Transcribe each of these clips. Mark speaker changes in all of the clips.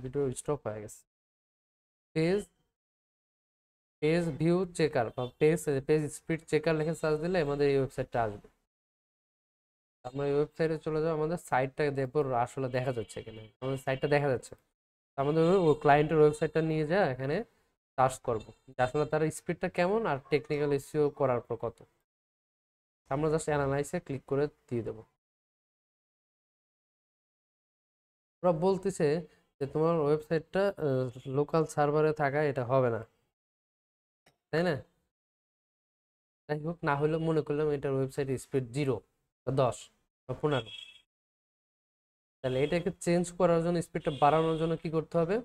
Speaker 1: Video stop হয়ে গেছে। Page page view checker বা পেজ স্পিড চেকার লিখে সার্চ দিলে আমাদের এই ওয়েবসাইটটা আসবে। আমরা এই ওয়েবসাইটে চলে যাবো, আমাদের সাইটটা দেখবো আসলে দেখা যাচ্ছে কিনা। আমাদের সাইটটা দেখা যাচ্ছে, আমাদের ওই ক্লায়েন্টের ওয়েবসাইটটা নিয়ে যা এখানে সার্চ করবো যে আসলে তার স্পিডটা কেমন আর টেকনিক্যাল এসইও করার পর কত। আমরা জাস্ট অ্যানালাইসে ক্লিক করে দিয়ে দেবো। ওরা বলতেছে যে তোমার ওয়েবসাইটটা লোকাল সার্ভারে থাকা এটা হবে না, তাই না? যাই হোক, না হলেও মনে করলাম এটার ওয়েবসাইট স্পিড 0 বা 10 বা 15, তাহলে এটাকে চেঞ্জ করার জন্য, স্পিডটা বাড়ানোর জন্য কি করতে হবে?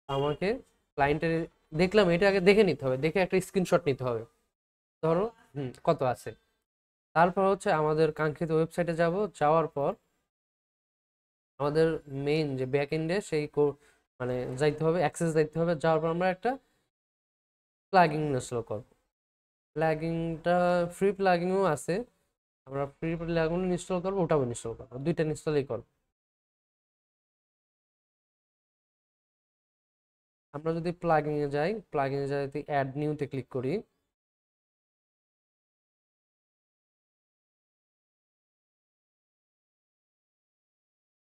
Speaker 1: আমাকে ক্লায়েন্টের, দেখলাম এটা আগে দেখে নিতে হবে, দেখে একটা স্ক্রিনশট নিতে হবে, ধরো কত আছে। তারপর হচ্ছে আমাদের কাঙ্ক্ষিত ওয়েবসাইটে যাব, যাওয়ার পর আমাদের মেইন যে ব্যাক এন্ডে সেই মানে যাইতে হবে, অ্যাক্সেস যাইতে হবে। যাওয়ার পর আমরা একটা প্লাগইন ইনস্টল করব। প্লাগইনটা ফ্রি প্লাগইনও আছে, আমরা ফ্রি প্লাগইন ইনস্টল করবো, ওটাও ইনস্টল করবো, দুইটা ইনস্টলই করবো। আমরা যদি প্লাগইনে যাই, প্লাগইনে যাই অ্যাড নিউতে ক্লিক করি,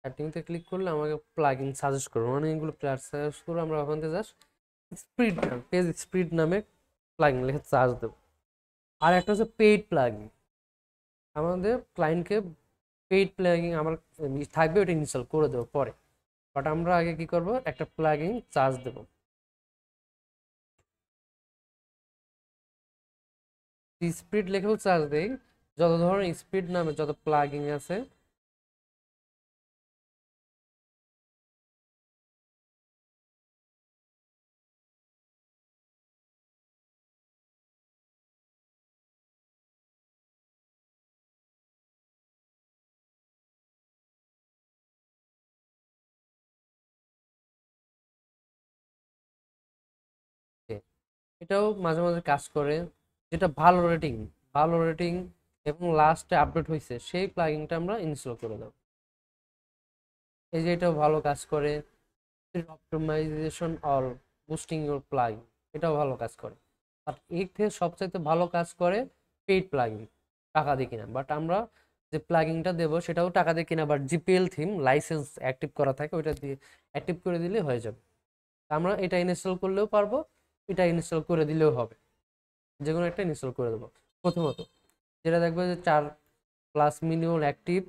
Speaker 1: অ্যাড নিউতে ক্লিক করলে আমাকে প্লাগইন সাজেস্ট করবো, অনেকগুলো প্লাগ সাজেস্ট করবো। আমরা ওখান থেকে জাস্ট স্পিড, পেজ স্পিড নামে প্লাগইন লিখে চার্জ দেবো। আর একটা হচ্ছে পেইড প্লাগইন, আমাদের ক্লায়েন্টকে পেইড প্লাগইন আমার থাকবে, ওটা ইনস্টল করে দেবো পরে। বাট আমরা আগে কি করব, একটা প্লাগইন চার্জ দেবো। স্পিড লিখেও চার্জ দেই, যত ধরনের স্পিড নামে যত প্লাগইন আছে এটাও মাঝে মাঝে কাজ করে। যেটা ভালো রেটিং এবং লাস্টে আপডেট হয়েছে সেই প্লাগইনটা আমরা ইনস্টল করে দেবো। এই যে এটাও ভালো কাজ করে, optimization or boosting your plugin, এটাও ভালো কাজ করে। আর এর থেকে সবচাইতে ভালো কাজ করে পেইড প্লাগইন, টাকা দিয়ে কিনা। বাট আমরা যে প্লাগইনটা দেবো সেটাও টাকা দিয়ে কিনা, but GPL theme licence active করা থাকে, ওইটা দিয়ে অ্যাক্টিভ করে দিলে হয়ে যাবে। আমরা এটা ইনস্টল করলেও পারবো, এটা ইনস্টল করে দিলেও হবে, যে কোনো একটা ইনস্টল করে দেবো। প্রথমত যেটা দেখবে যে 4+ মিলিয়ন অ্যাক্টিভ,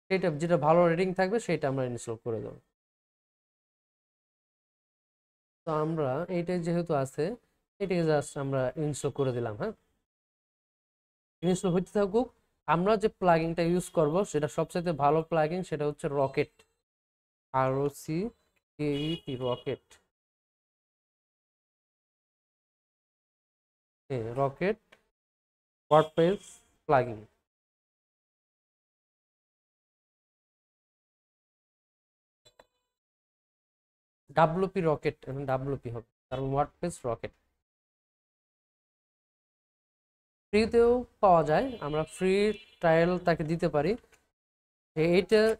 Speaker 1: সেটা যেটা ভালো রেটিং থাকবে সেটা আমরা ইনস্টল করে দেবো। তো আমরা এইটাই যেহেতু আছে, এটাকে জাস্ট আমরা ইনস্টল করে দিলাম। হ্যাঁ, ইনস্টল হইতে থাকুক। আমরা যে প্লাগইনটা ইউজ করব সেটা সবচেয়ে ভালো প্লাগইন, সেটা হচ্ছে rocket, ROCKET, rocket. Rocket WordPress plugin, WP rocket, এখন WP হবে কারণ ওয়ার্ডপ্রেস রকেট ফ্রিতেও পাওয়া যায়, আমরা ফ্রি ট্রায়াল তাকে দিতে পারি।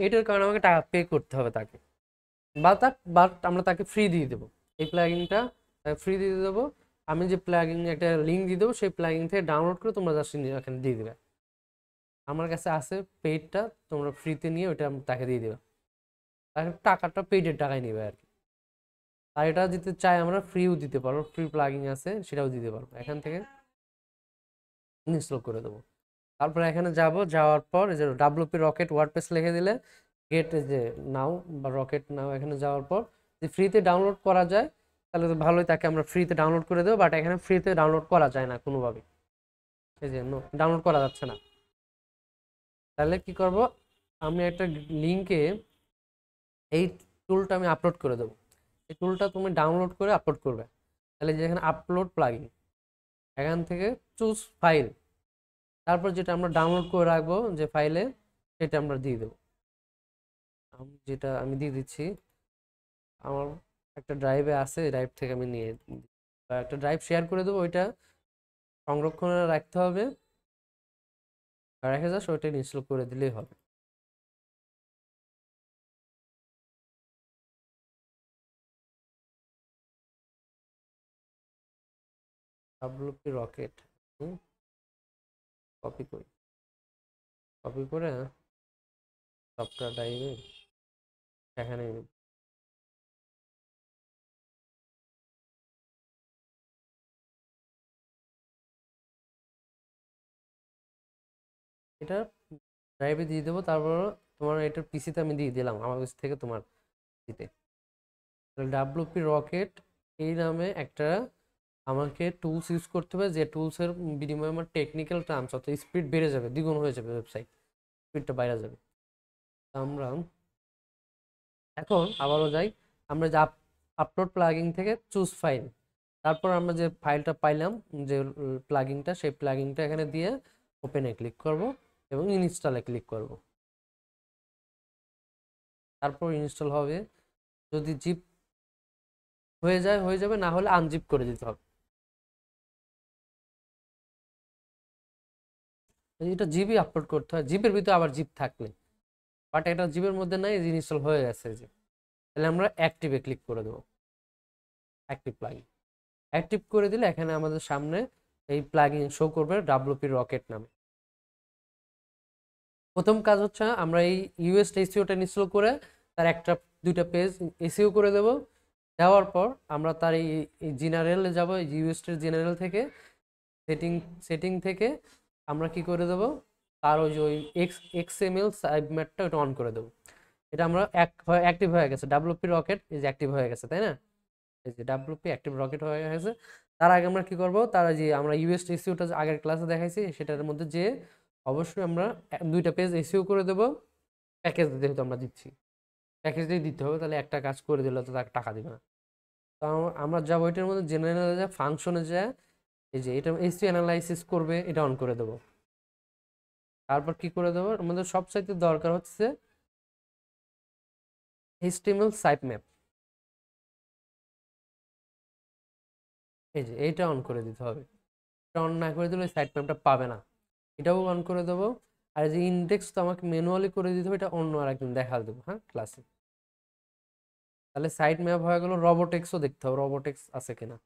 Speaker 1: এটার কারণে আমাকে টাকা পে করতে হবে তাকে, বাট আমরা তাকে ফ্রি দিয়ে দেবো। এই প্লাগইনটা ফ্রি দিয়ে দেবো। আমি যে প্লাগইন একটা লিঙ্ক দিয়ে দেবো, সেই প্লাগইন থেকে ডাউনলোড করে তোমরা জাস্ট এখানে দিয়ে দেবে। আমার কাছে আছে পেইডটা, তোমরা ফ্রিতে নিয়ে ওইটা তাকে দিয়ে দেবে, তাকে টাকাটা পেইডের টাকায় নেবে আর কি। আর এটা দিতে চাই আমরা ফ্রিও দিতে পারবো, ফ্রি প্লাগইন আছে সেটাও দিতে পারবো, এখান থেকে ইনস্টল করে দেবো। তারপর এখানে যাব, যাওয়ার পর এই যে WP রকেট ওয়ার্ডপ্রেস লিখে দিলে গেট যে নাও বা রকেট নাও, এখানে যাওয়ার পর যে ফ্রিতে ডাউনলোড করা যায় তাহলে তো ভালোই, তাকে আমরা ফ্রিতে ডাউনলোড করে দেবো। বাট এখানে ফ্রিতে ডাউনলোড করা যায় না কোনোভাবে, এই যে ডাউনলোড করা যাচ্ছে না। তাহলে কি করব, আমি একটা লিঙ্কে এই টুলটা আমি আপলোড করে দেবো। এই টুলটা তুমি ডাউনলোড করে আপলোড করবে। তাহলে যেখানে আপলোড প্লাগইন, এখান থেকে চুজ ফাইল, তারপর যেটা আমরা ডাউনলোড করে রাখবো যে ফাইলে, সেটা আমরা দিয়ে দেবো। যেটা আমি দিয়ে দিচ্ছি, আমার একটা ড্রাইভে আছে, ড্রাইভ থেকে আমি নিয়ে বা একটা ড্রাইভ শেয়ার করে দেবো, ওইটা সংরক্ষণে রাখতে হবে। আর রেখে জাস্ট ওইটা ইনস্টল করে দিলেই হবে। ডাব্লুপি রকেট কপি করি, কপি করে সফটওয়্যার ড্রাইভে এখানে এটা ড্রাইভে দিয়ে দেবো। তারপর তোমার এটার পিসিতে আমি দিয়ে দিলাম আমার কাছ থেকে তোমার পিসিতে। ডাব্লুপি রকেট এই নামে একটা আমাকে টুলস ইউজ করতে হবে, যে টুলসের বিনিময়ে আমার টেকনিক্যাল টার্মস অর্থাৎ স্পিড বেড়ে যাবে, দ্বিগুণ হয়ে যাবে, ওয়েবসাইট স্পিডটা বাইরে যাবে। আমরা এখন আবারও যাই, আমরা যে আপলোড প্লাগিং থেকে চুজ ফাইল, তারপর আমরা যে ফাইলটা পাইলাম, যে প্লাগিংটা, সেই প্লাগিংটা এখানে দিয়ে ওপেনে ক্লিক করব এবং ইনস্টলে ক্লিক করব। তারপর ইনস্টল হবে, যদি জিপ হয়ে যায় হয়ে যাবে, না হলে আনজিপ করে দিতে হবে। এটা জিবি আপলোড করতে হয়, জিপের ভিতরে আবার জিপ থাকলে, বাট এটা জিপের মধ্যে নাই, ইনস্টল হয়ে গেছে যে। তাহলে আমরা অ্যাক্টিভে ক্লিক করে দেবো, অ্যাক্টিভ প্লাগিং অ্যাক্টিভ করে দিলে এখানে আমাদের সামনে এই প্লাগইন শো করবে ডাব্লুপি রকেট নামে। প্রথম কাজ হচ্ছে আমরা এই ইউএস এসইওটা ইনস্টল করে তার একটা দুইটা পেজ এসইও করে দেব। দেওয়ার পর আমরা তার এই জেনারেলে যাব, ইউএস জেনারেল থেকে সেটিং, সেটিং থেকে আমরা কি করে দেব, তার ওই যে ওই এক্সএমএল সাবমেটটা ওটা অন করে দেবো। এটা আমরা অ্যাক্টিভ হয়ে গেছে, ডাব্লুপি রকেট ইজ অ্যাক্টিভ হয়ে গেছে, তাই না? এই যে ডাব্লুপি অ্যাক্টিভ রকেট হয়ে গেছে। তার আগে আমরা কি করব, তারা যে আমরা ইউএস এসইওটা আগের ক্লাসে দেখাইছি সেটার মধ্যে যে অবশ্যই আমরা দুইটা পেজ এসইও করে দেব। প্যাকেজ যেহেতু আমরা দিচ্ছি, প্যাকেজ দিয়ে দিতে হবে, তাহলে একটা কাজ করে দিলে তো তাকে টাকা দিবে না। তো আমরা যাবো এটার মধ্যে জেনারেল যা ফাংশনে যায়, এই যে এটা এসইও অ্যানালাইসিস করবে, এটা অন করে দেবো। তারপর কি করে দেবো, আমাদের সবচাইতে দরকার হচ্ছে এইচটিএমএল সাইট ম্যাপ, এই যে এইটা অন করে দিতে হবে। এটা অন না করে দিলে সাইট ম্যাপটা পাবে না, এটাও অন করে দেবো। আর যে ইন্ডেক্স তো আমাকে ম্যানুয়ালি করে দিতে হবে, এটা অন্য আর একদিন দেখা দেবো, হ্যাঁ, ক্লাসে। তাহলে সাইট ম্যাপ হয়ে গেল। রোবোটেক্সও দেখতে হবে, রোবোটেক্স আছে কিনা।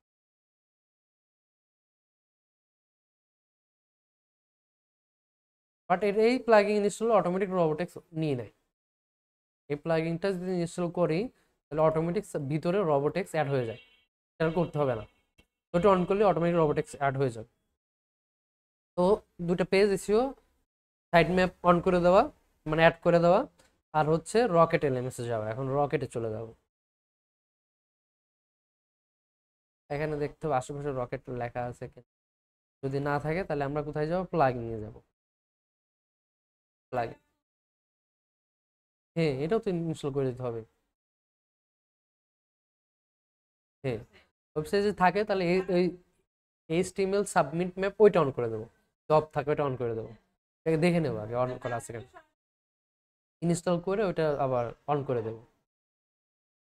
Speaker 1: বাট এর এই প্লাগইন ইনস্টল অটোমেটিক রোবোটেক্স নিয়ে নেয়। এই প্লাগইনটা যদি ইনস্টল করি তাহলে অটোমেটিক ভিতরে রোবোটেক্স অ্যাড হয়ে যায়, এটা করতে হবে না। ওটা অন করলে অটোমেটিক রোবোটেক্স অ্যাড হয়ে যাবে। তো দুটো page SEO site map on করে দেওয়া, মানে অ্যাড করে দেওয়া, আর হচ্ছে রকেট এলএমএস এ যাওয়া। এখন রকেটে চলে যাব, এখানে দেখতে হবে আশেপাশে রকেট লেখা আছে কিনা। যদি না থাকে তাহলে আমরা কোথায় যাব, প্লাগইন নিয়ে যাব, প্লাগইন। হ্যাঁ, এটাও তো ইনস্টল করে দিতে হবে। হ্যাঁ, ওয়েবসাইটে থাকে তাহলে এই এইচটিএমএল সাবমিট ম্যাপ ওইটা অন করে দেবো, জব থাকে ওইটা অন করে দেবো। এটাকে দেখে নেবো আগে অন করা আছে কিনা, ইনস্টল করে ওইটা আবার অন করে দেবো।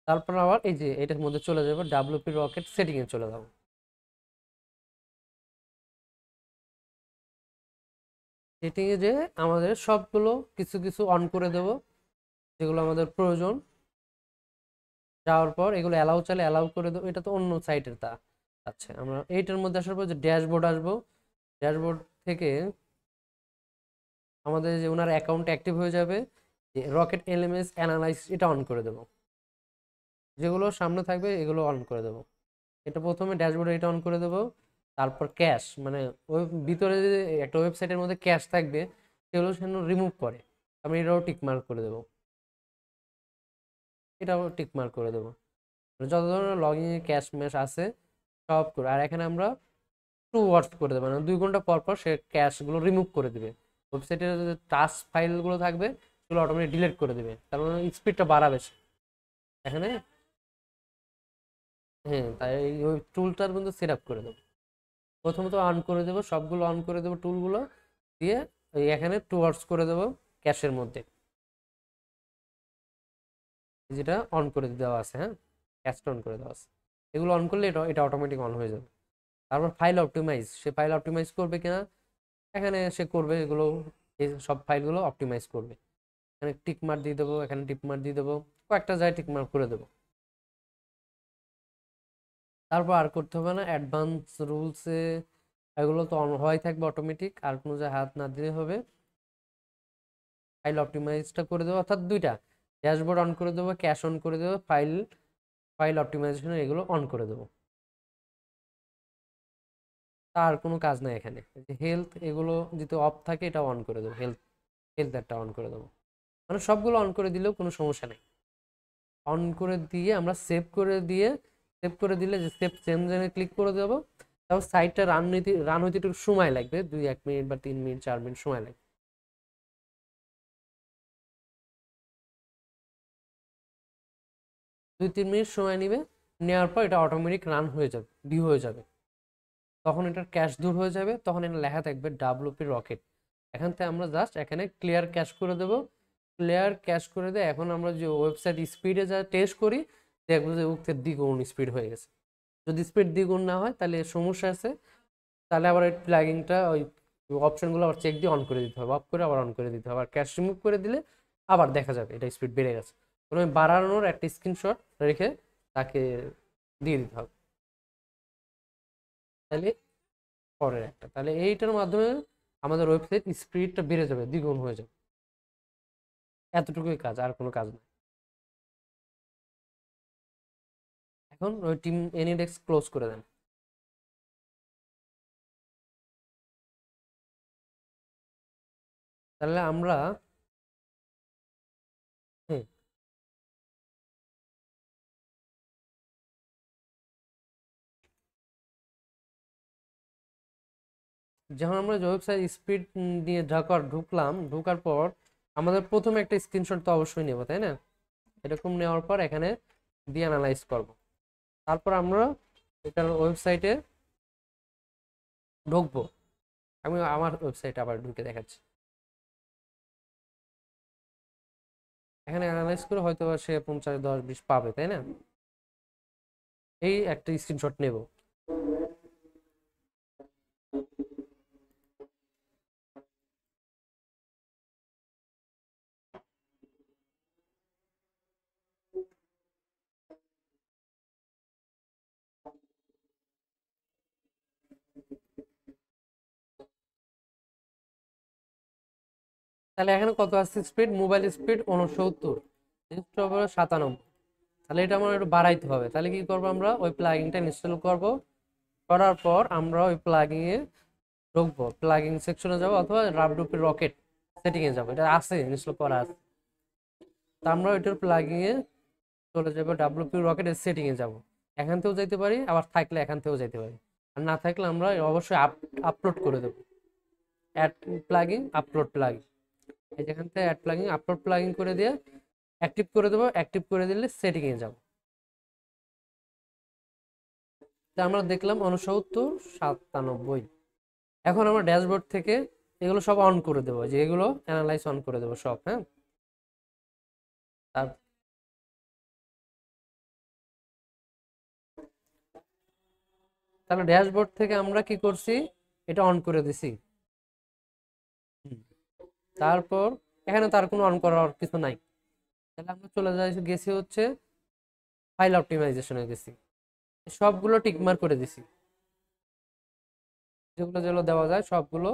Speaker 1: তারপর আবার এই যে এটার মধ্যে চলে যাবো, ডাব্লিউপি রকেট সেটিং এ চলে যাবো। সেটিং এ যে আমাদের সবগুলো কিছু কিছু অন করে দেবো যেগুলো আমাদের প্রয়োজন। যাওয়ার পর এগুলো অ্যালাউ চাইলে অ্যালাউ করে দেবো, এটা তো অন্য সাইটের তা। আচ্ছা, আমরা এইটার মধ্যে আসার পর যে ড্যাশবোর্ড আসবো, ড্যাশবোর্ড থেকে আমাদের যে ওনার অ্যাকাউন্ট অ্যাক্টিভ হয়ে যাবে, যে রকেট এলএমএস অ্যানালাইজ এটা অন করে দেবো। যেগুলো সামনে থাকবে এগুলো অন করে দেবো। এটা প্রথমে ড্যাশবোর্ডে এটা অন করে দেবো। তারপর ক্যাশ, মানে ওই ভিতরে যে একটা ওয়েবসাইটের মধ্যে ক্যাশ থাকবে সেগুলো সেগুলো রিমুভ করে, আমি এটাও টিক মার্ক করে দেবো, এটাও টিক মার্ক করে দেবো। মানে যত ধরনের লগ ইন ক্যাশ ম্যাশ আছে সব করে। আর এখানে আমরা টু ওয়ার্ডস করে দেবো, মানে 2 ঘন্টা পর পর সে ক্যাশগুলো রিমুভ করে দিবে। ওয়েবসাইটের যে টাস্ক ফাইলগুলো থাকবে সেগুলো অটোমেটিক ডিলিট করে দেবে, তার মানে স্পিডটা বাড়াবে সে। এখানে হ্যাঁ, তাই ওই টুলটার কিন্তু সেট আপ করে দেবো। প্রথমত অন করে দেবো, সবগুলো অন করে দেবো টুলগুলো দিয়ে, ওই এখানে টু ওয়ার্ডস করে দেবো ক্যাশের মধ্যে, যেটা অন করে দেওয়া আছে, হ্যাঁ, ক্যাশটা অন করে দেওয়া আছে। এগুলো অন করলে এটা এটা অটোমেটিক অন হয়ে যাবে। তারপর ফাইল অপটিমাইজ, সে ফাইল অপটিমাইজ করবে কিনা এখানে সে করবে, এগুলো এই সব ফাইলগুলো অপটিমাইজ করবে। এখানে টিক মার্ক দিয়ে দেবো, এখানে টিক মার্ক দিয়ে দেবো, কয়েকটা জায়গায় টিক মার্ক করে দেবো। তারপর আর করতে হবে না, অ্যাডভান্স রুলসে এগুলো তো অন হওয়াই থাকবে অটোমেটিক, আর কোনো জায়গায় হাত না দিলে হবে। ফাইল অপটিমাইজটা করে দেবো, অর্থাৎ দুইটা, ড্যাশবোর্ড অন করে দেবো, ক্যাশ অন করে দেবো, ফাইল ফাইল অপটিমাইজেশন এগুলো অন করে দেবো। তার কোনো কাজ নাই এখানে। হেলথ এগুলো যদি অফ থাকে এটা অন করে দেবো, হেলথ হেলথ একটা অন করে দেবো, মানে সবগুলো অন করে দিলেও কোনো সমস্যা নেই। অন করে দিয়ে আমরা সেভ করে দিয়ে, সেভ করে দিলে যে সেভ চেঞ্জে ক্লিক করে দেবো। তারপর সাইটটা রান হইতে একটু সময় লাগবে, 1 মিনিট বা 3 মিনিট 4 মিনিট সময় লাগবে। 2-3 মিনিট সময় নিবে, নেওয়ার পর এটা অটোমেটিক রান হয়ে যাবে, ডিউ হয়ে যাবে। তখন এটার ক্যাশ দূর হয়ে যাবে, তখন এখানে লেখা থাকবে ডাব্লিউপি রকেট। এখান থেকে আমরা জাস্ট এখানে ক্লিয়ার ক্যাশ করে দেবো। ক্লিয়ার ক্যাশ করে দিয়ে এখন আমরা যে ওয়েবসাইট স্পিডে যা টেস্ট করি, দেখবো যে উঠতে দ্বিগুণ স্পিড হয়ে গেছে। যদি স্পিড দ্বিগুণ না হয় তাহলে সমস্যা আছে, তাহলে আবার এই প্লাগিংটা ওই অপশনগুলো আবার চেক দিয়ে অন করে দিতে হবে, অফ করে আবার অন করে দিতে হবে, আর ক্যাশ রিমুভ করে দিলে আবার দেখা যাবে এটা স্পিড বেড়ে গেছে। প্রথমে বাড়ানোর একটা স্ক্রিনশট রেখে তাকে দিয়ে দিতে হবে, তাহলে পরের একটা, তাহলে এইটার মাধ্যমে আমাদের ওয়েবসাইট স্পিডটা বেড়ে যাবে, দ্বিগুণ হয়ে যাবে। এতটুকুই কাজ, আর কোনো কাজ না। এখন ওই টিম এনিডেক্স ক্লোজ করে দেন। তাহলে আমরা, হ্যাঁ, যখন আমরা ওয়েবসাইট স্পিড দিয়ে ঢুকার পর আমাদের প্রথমে একটা স্ক্রিনশট তো অবশ্যই নেব, তাই না? এরকম নেওয়ার পর এখানে দিয়ে অ্যানালাইজ করব। তারপর আমরা এটার ওয়েবসাইটে ঢুকবো। আমি আমার ওয়েবসাইটে আবার ঢুকে দেখাচ্ছি। এখানে অ্যানালাইজ করে হয়তো বা সে 50, 10, 20 পাবে, তাই না? এই একটা স্ক্রিনশট নেব। তাহলে এখানে কত আছে স্পিড? মোবাইল স্পিড 69, ডেস্কটপ হলো 97। তাহলে এটা আমার একটু বাড়াইতে হবে। তাহলে কি করবো, আমরা ওই প্লাগইনটা ইনস্টল করব। করার পর আমরা ওই প্লাগইন এ ঢুকবো, প্লাগইন সেকশনে যাবো অথবা রাবডুপি রকেট সেটিং এ যাবো, এটা আছে ইনস্টল করা আছে। তা আমরা ওইটার প্লাগইন এ চলে যাবো, ডাব্লিউপি রকেট এর সেটিং এ যাবো। এখান থেকেও যাইতে পারি, আবার থাকলে এখান থেকেও যাইতে পারি, আর না থাকলে আমরা অবশ্যই আপলোড করে দেবো। অ্যাড প্লাগইন, আপলোড প্লাগইন, এই যেখান থেকে অ্যাড প্লাগইন আপলোড প্লাগইন করে দিয়ে অ্যাক্টিভ করে দেবো। অ্যাক্টিভ করে দিলে সেটিং এ যাবো। তা আমরা দেখলাম 69, 97। এখন আমরা ড্যাশবোর্ড থেকে এগুলো সব অন করে দেবো, যে এগুলো অ্যানালাইজ অন করে দেবো সব, হ্যাঁ। তার তাহলে ড্যাশবোর্ড থেকে আমরা কি করছি, এটা অন করে দিছি। হুম। তারপর এখানে তার কোনো অন করার কিছু নাই। তাহলে আমরা চলে গেছি হচ্ছে ফাইল অপটিমাইজেশনে গেছি, সবগুলো টিকমার্ক করে দিছি, যেগুলো যেগুলো দেওয়া যায় সবগুলো,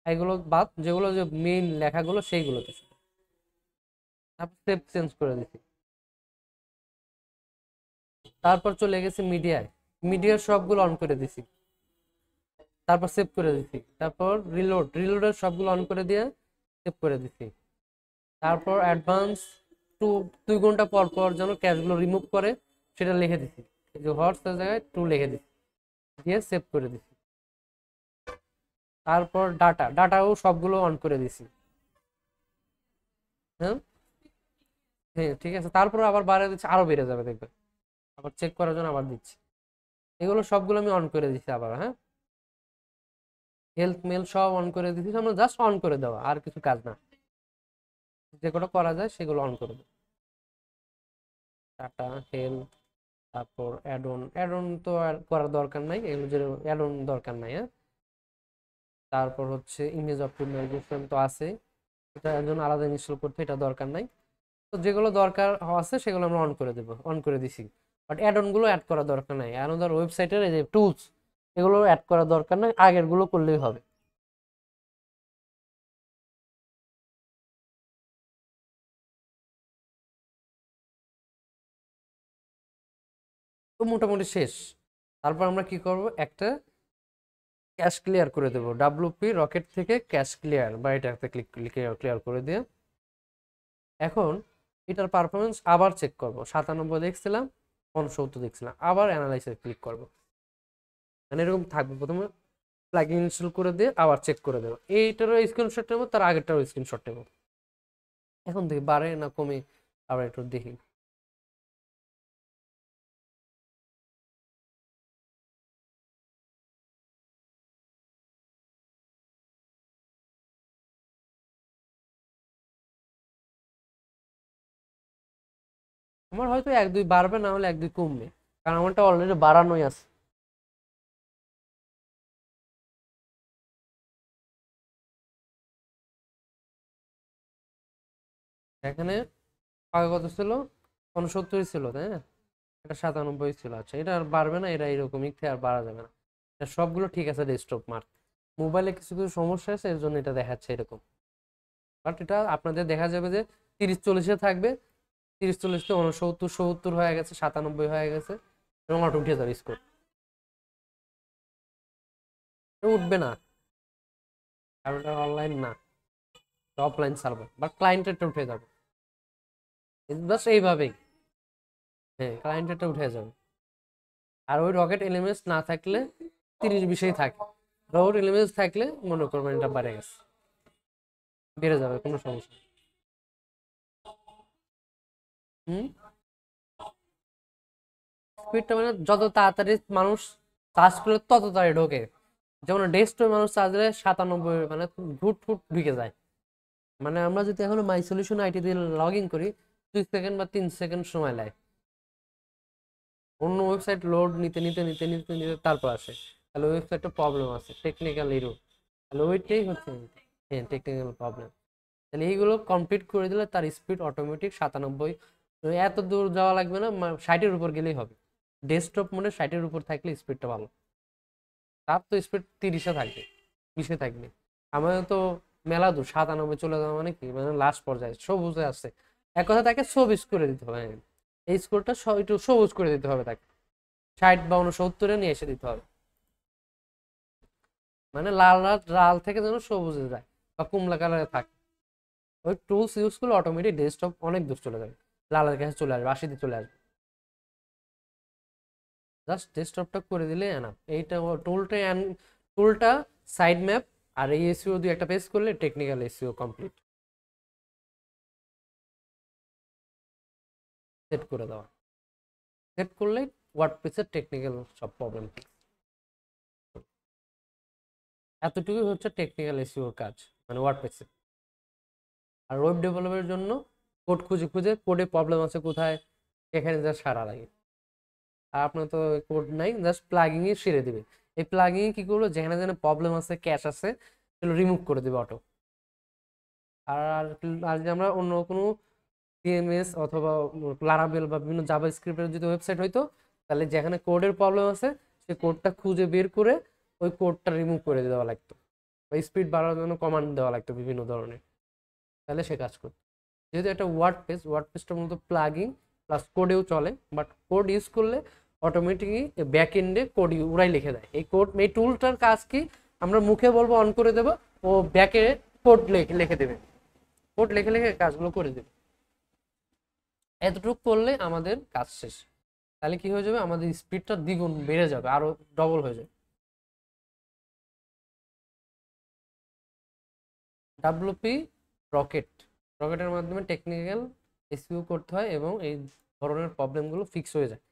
Speaker 1: এগুলো বাদ, যেগুলো যে মেইন লেখাগুলো সেইগুলোতে শুধু। তারপর সেভ চেঞ্জ করে দিছি। তারপর চলে গেছি মিডিয়ায়, মিডিয়ার সবগুলো অন করে দিছি। তারপর সেভ করে দিছি। তারপর রিলোডের সবগুলো অন করে দিয়ে সেভ করে দিছি। তারপর অ্যাডভান্স টু 2 ঘন্টা পর পর যেন ক্যাশগুলো রিমুভ করে সেটা লিখে দিছি, এই যে হোয়াটসঅ্যাপ জায়গায় 2 লিখে দিছি, দিয়ে সেভ করে দিছি। তারপর ডাটাও সবগুলো অন করে দিছি। হ্যাঁ, হ্যাঁ, ঠিক আছে। তারপর আবার বাড়িয়ে দিচ্ছি, আরো বেড়ে যাবে দেখবে, আবার চেক করার জন্য আবার দিচ্ছি। এগুলো সবগুলো আমি অন করে দিচ্ছি আবার, হ্যাঁ। হেলথ মেল সব অন করে দিচ্ছি, আমরা জাস্ট অন করে দেওয়া, আর কিছু কাজ না। যেগুলো করা যায় সেগুলো অন করে দেবো। টাটা হেলথ, তারপর অ্যাড অন তো আর করার দরকার নাই, এগুলো যে অ্যাড অন দরকার নাই, হ্যাঁ। তারপর হচ্ছে ইমেজ অপটিমাইজেশন তো আছে, এটা একজন আলাদা ইনস্টল করতে, এটা দরকার নাই। তো যেগুলো দরকার আছে সেগুলো আমরা অন করে দেবো, অন করে দিছি। বাট অ্যাড অন গুলো অ্যাড করা দরকার নাই, অ্যানাদার ওয়েবসাইটের এই যে টুলস এগুলো অ্যাড করা দরকার নাই, আগের গুলো করলেই হবে। তো মোটামুটি শেষ। তারপর আমরা কি করব, একটা ক্যাশ ক্লিয়ার করে দেবো, ডাব্লুপি রকেট থেকে ক্যাশ ক্লিয়ার বা এটাতে ক্লিয়ার করে দিয়ে এখন এটার পারফরমেন্স আবার চেক করব। 97 দেখছিলাম, 69 দেখছিলাম, আবার অ্যানালাইসিস ক্লিক করব। মানে এরকম থাকবে, প্রথমে প্লাগইন ইনস্টল করে দিয়ে আবার চেক করে দেবো। এইটারও স্ক্রিনশট নেবো, তার আগেরটারও স্ক্রিনশট নেবো। এখন দেখি বাড়ে না কমে, আবার একটু দেখি। আমার হয়তো 1-2 বাড়বে, না হলে 1-2 কমবে, কারণ আমারটা অলরেডি বাড়ানোই আছে। এখানে আগে কত ছিল, 69 ছিল তাই না, এটা 97 ছিল। আচ্ছা, এটা আর বাড়বে না, এটা এরকমই আর বাড়া যাবে না। এটা সবগুলো ঠিক আছে ডেস্কটপ মার্ক। মোবাইলে কিছু কিছু সমস্যা আছে, এর জন্য এটা দেখাচ্ছে এরকম। বাট এটা আপনাদের দেখা যাবে যে 30-40-এ থাকবে, 30-40 থেকে 69-70 হয়ে গেছে, 97 হয়ে গেছে, এবং অটো উঠে যাবে স্কোর। উঠবে না, কারণ এটা অনলাইন না, অফলাইন সার্ভার, বাট ক্লায়েন্টেরটা উঠে যাবে। বাস এইভাবেই, হ্যাঁ ক্লায়েন্টেরটা উঠে যাবে। আর ওই রকেট এলিমেন্টস না থাকলে 30-20-এই থাকে, রকেট এলিমেন্টস থাকলে মনে করবেন এটা বেড়ে গেছে, বেড়ে যাবে, কোনো সমস্যা নেই। হুম, স্পিডটা মানে যত তাড়াতাড়ি মানুষ চার্জ করলে তত তাড়াতাড়ি ঢোকে। যেমন ডেস্কটপে মানুষ চার্জ দিলে 97 মানে ফুট ফুট ঢুকে যায়। মানে আমরা যদি এখন মাই সলিউশন আইটি দিয়ে লগ ইন করি, 2 সেকেন্ড বা 3 সেকেন্ড সময় লাগে, অন্য ওয়েবসাইট লোড নিতে নিতে নিতে নিতে নিতে তারপর আসে। তাহলে ওয়েবসাইটটা প্রবলেম আছে, টেকনিক্যাল ইরো, তাহলে ওইটাই হচ্ছে, হ্যাঁ টেকনিক্যাল প্রবলেম। তাহলে এইগুলো কমপ্লিট করে দিলে তার স্পিড অটোমেটিক 97, এত দূর যাওয়া লাগবে না, 60-এর উপর গেলেই হবে। ডেস্কটপ মোডে 60-এর উপর থাকলে স্পিডটা ভালো। তার তো স্পিড 30-এ থাকবে, 20-এ থাকবে। আমাদের তো মেলা দূর, 97 চলে যাওয়া মানে কি, মানে লাস্ট পর্যায়ে সবুজে আসছে। এক কথা তাকে সবুজ করে দিতে হবে, হ্যাঁ, এই স্কোরটা একটু সবুজ করে দিতে হবে তাকে, 60 বা 69-এ নিয়ে এসে দিতে হবে। মানে লাল লাল থেকে যেন সবুজে যায় বা কমলা কালারে থাকে। ওই টুলস ইউজ করলে অটোমেটিক ডেস্কটপ অনেক দূর চলে যাবে, লালের কাছে চলে আসবে, 80-তে চলে আসবে। জাস্ট ডেস্কটপটা করে দিলে এনাফ। এইটা টুলটা টুলটা সাইড ম্যাপ আর এই এসইও দুই একটা পেজ করলে টেকনিক্যাল এসইও কমপ্লিট। সেট করে দেওয়া, সেট করলে ওয়ার্ডপ্রেসের টেকনিক্যাল সব প্রবলেম। এতটুকুই হচ্ছে টেকনিক্যাল এসইওর কাজ, মানে ওয়ার্ডপ্রেসে। আর ওয়েব ডেভেলপের জন্য কোড খুঁজে খুঁজে কোডে প্রবলেম আছে কোথায়, এখানে যা সারা লাগে। আর আপনার তো কোড নাই, জাস্ট প্লাগিং এ সেরে দিবে। এই প্লাগিং কি করলো, যেখানে যেখানে প্রবলেম আছে, ক্যাশ আছে, সেগুলো রিমুভ করে দিবে অটো। আর আর যদি আমরা অন্য কোনো সিএমএস অথবা লারাবেল বা বিভিন্ন জাভা স্ক্রিপ্টের যদি ওয়েবসাইট হইতো, তাহলে যেখানে কোডের প্রবলেম আছে সেই কোডটা খুঁজে বের করে ওই কোডটা রিমুভ করে দেওয়া লাগতো, বা স্পিড বাড়ানোর জন্য কমান্ড দেওয়া লাগতো বিভিন্ন ধরনের, তাহলে সে কাজ করতো। যেহেতু একটা ওয়ার্ডপ্রেসটা মূলত প্লাগিং প্লাস কোডেও চলে, বাট কোড ইউজ করলে অটোমেটিকই ব্যাক এন্ডে কোড ওরাই লিখে দেয়। এই টুলটার কাজ কি, আমরা মুখে বলবো অন করে দেবো, ও ব্যাকে কোড লিখে লিখে দেবে, কোড লিখে লিখে কাজগুলো করে দেবে। এতটুকু করলে আমাদের কাজ শেষ। তাহলে কি হয়ে যাবে, আমাদের স্পিডটা দ্বিগুণ বেড়ে যাবে, আরো ডবল হয়ে যাবে। ডাব্লুপি রকেট, রকেটের মাধ্যমে টেকনিক্যাল এসইও করতে হয় এবং এই ধরনের প্রবলেমগুলো ফিক্স হয়ে যায়।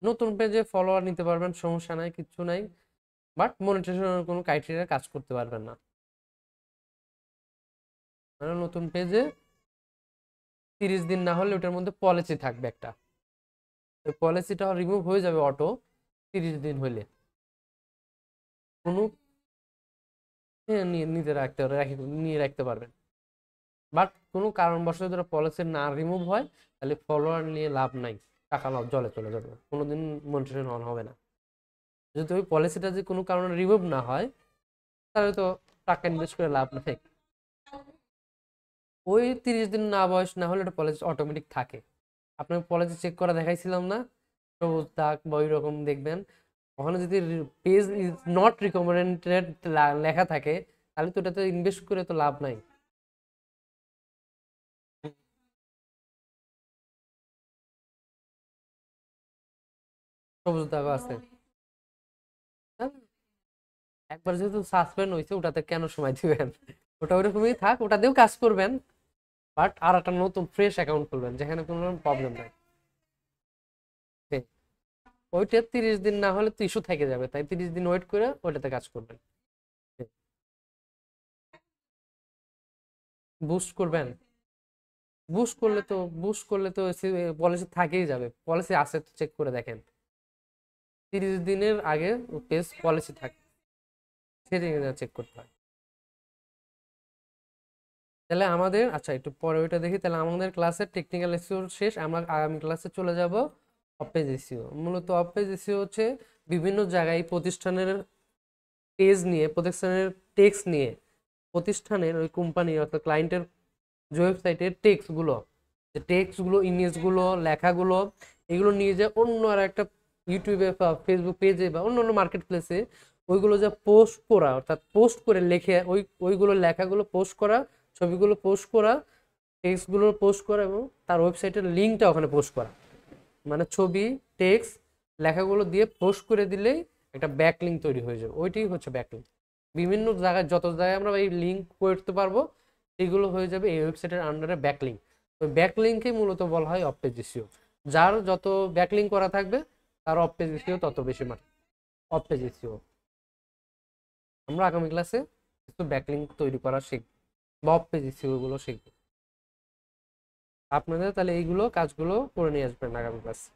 Speaker 1: নতুন পেজে ফলোয়ার নিতে পারবেন, সমস্যা নাই, কিচ্ছু নাই, বাট মনিটাইজেশনের কোনো ক্রাইটেরিয়া কাজ করতে পারবেন না। মানে নতুন পেজে 30 দিন না হলে ওটার মধ্যে পলিসি থাকবে একটা, ওই পলিসিটা রিমুভ হয়ে যাবে অটো 30 দিন হলে। কোনো হ্যাঁ নিয়ে রাখতে পারবেন। বাট কোনো কারণবশত যদি পলিসি না রিমুভ হয়, তাহলে ফলোয়ার নিয়ে লাভ নাই, টাকা লাভ জলে চলে যাবে, কোনোদিন মনিটাইজেশন অন হবে না। যদি ওই পলিসিটা যদি কোনো কারণে রিমুভ না হয়, তাহলে তো টাকা ইনভেস্ট করে লাভ নাই। ওই 30 দিন না বয়স না হলে এটা পলিসি অটোমেটিক থাকে। আপনার পলিসি চেক করা দেখাইছিলাম না, সবুজ দাগ বা ওই রকম দেখবেন। ওখানে যদি পেজ ইজ নট রিকমেন্ডেড লেখা থাকে, তাহলে তো ওটাতে ইনভেস্ট করে তো লাভ নাই। সবুজ দাগ আছে। হ্যাঁ, একবার যেহেতু সাসপেন্ড হয়েছে, ওটাতে কেন সময় দিবেন? ওটা ওইরকমই থাক, ওটা দিয়েও কাজ করবেন, বাট আর একটা নতুন ফ্রেশ অ্যাকাউন্ট খুলবেন যেখানে কোনো প্রবলেম নাই। ঠিক। ওইটা 30 দিন না হলে তো ইস্যু থেকে যাবে, তাই 30 দিন ওয়েট করে ওইটাতে কাজ করবেন। বুস্ট করবেন, বুস্ট করলে তো বুস্ট করলে তো পলিসি থাকেই যাবে, পলিসি আছে তো চেক করে দেখেন। 30 দিনের আগে পেজ পলিসি থাকে, সেটা চেক করতে হয়। তাহলে আমাদের, আচ্ছা একটু পরে ওইটা দেখি, তাহলে আমাদের ক্লাসের টেকনিক্যাল এসইও শেষ, আমরা আগামী ক্লাসে চলে যাব অফ-পেজ এসইও। মূলত অফ-পেজ এসইও হচ্ছে বিভিন্ন জায়গায় প্রতিষ্ঠানের পেজ নিয়ে, প্রতিষ্ঠানের টেক্সট নিয়ে, প্রতিষ্ঠানের ওই কোম্পানি অর্থাৎ ক্লায়েন্টের যে ওয়েবসাইটের টেক্সটগুলো, যে টেক্সটগুলো, ইমেজগুলো, লেখাগুলো, এগুলো নিয়ে যে অন্য আর একটা ইউটিউবে বা ফেসবুক পেজে বা অন্য অন্য মার্কেট প্লেসে ওইগুলো যা পোস্ট করা, অর্থাৎ পোস্ট করে লেখে ওইগুলো লেখাগুলো পোস্ট করা, ছবিগুলো পোস্ট করা, টেক্সটগুলো পোস্ট করা এবং তার ওয়েবসাইটের লিঙ্কটা ওখানে পোস্ট করা। মানে ছবি, টেক্সট, লেখাগুলো দিয়ে পোস্ট করে দিলেই একটা ব্যাক লিঙ্ক তৈরি হয়ে যাবে, ওইটাই হচ্ছে ব্যাক লিঙ্ক। বিভিন্ন জায়গায়, যত জায়গায় আমরা এই লিঙ্ক করতে পারবো, এগুলো হয়ে যাবে এই ওয়েবসাইটের আন্ডারে ব্যাকলিঙ্ক। তো ব্যাকলিঙ্ককে মূলত বলা হয় অফ পেজ এসইও। যার যত ব্যাকলিঙ্ক করা থাকবে, তার অফ পেজ এসইও তত বেশি মানে অফ পেজ এসইও। আমরা আগামী ক্লাসে কিছু ব্যাকলিঙ্ক তৈরি করা শিখব বা অফ পেজ এসইও গুলো শিখব। আপনাদের তাহলে এইগুলো কাজগুলো করে নিয়ে আসবেন আগামী ক্লাসে।